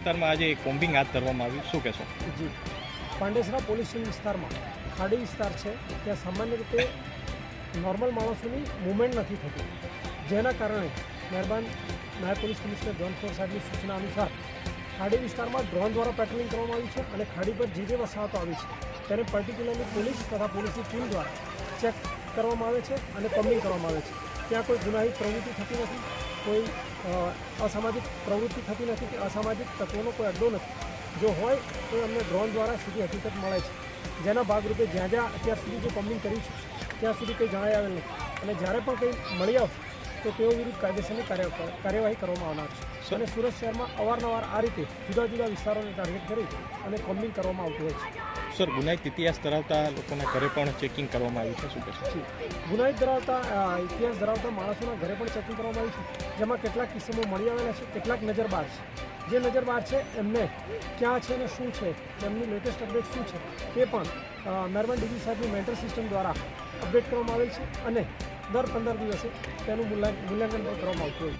વિસ્તારમાં આજે કોમ્બિંગ હાથ ધરવામાં આવ્યું, શું કહેશો? જી, પાંડેસરા પોલીસ સ્ટેશન વિસ્તારમાં ખાડી વિસ્તાર છે, ત્યાં સામાન્ય રીતે નોર્મલ માણસોની મૂવમેન્ટ નથી થતી, જેના કારણે મહેરબાન નાયબ પોલીસ કમિશનર ઝોન 4 સાહેબની સૂચના અનુસાર ખાડી વિસ્તારમાં ડ્રોન દ્વારા પેટ્રોલિંગ કરવામાં આવ્યું છે અને ખાડી પર જે વસાહતો આવી છે તેને પર્ટિક્યુલરલી પોલીસ તથા પોલીસની ટીમ દ્વારા ચેક કરવામાં આવે છે અને કોમ્બિંગ કરવામાં આવે છે. ત્યાં કોઈ ગુનાહિત પ્રવૃત્તિ થતી નથી, કોઈ અસામાજિક પ્રવૃત્તિ થતી નથી કે અસામાજિક તત્વોનો કોઈ અડ્ડો નથી. જો હોય તો અમને ડ્રોન દ્વારા સીધી હકીકત મળે છે, જેના ભાગરૂપે જ્યાં જ્યાં અત્યાર સુધી જે કોમ્બિંગ કર્યું છે ત્યાં સુધી કંઈ જણાઈ આવેલ નથી અને જ્યારે પણ કંઈ મળી આવશે તો તેઓ વિરુદ્ધ કાયદેસરની કાર્યવાહી કરવામાં આવનાર છે. અને સુરત શહેરમાં અવારનવાર આ રીતે જુદા જુદા વિસ્તારોને ટાર્ગેટ કરી અને કોમ્બિંગ કરવામાં આવતું હોય છે. સર, ગુનાહિત ઇતિહાસ ધરાવતા લોકોના ઘરે પણ ચેકિંગ કરવામાં આવ્યું છે, શું કહેશો? ગુનાહિત ઇતિહાસ ધરાવતા માણસોના ઘરે પણ ચેકિંગ કરવામાં આવ્યું છે, જેમાં કેટલાક કિસ્સામાં મળી આવેલા છે, કેટલાક નજરબાર છે. જે નજરબાર છે એમને ક્યાં છે અને શું છે, તેમની લેટેસ્ટ અપડેટ શું છે તે પણ મહેરબાન ડીજી સાહેબની મેન્ટર સિસ્ટમ દ્વારા અપડેટ કરવામાં આવેલ છે અને દર 15 દિવસે તેનું મૂલ્યાંકન પણ કરવામાં આવતું હોય છે.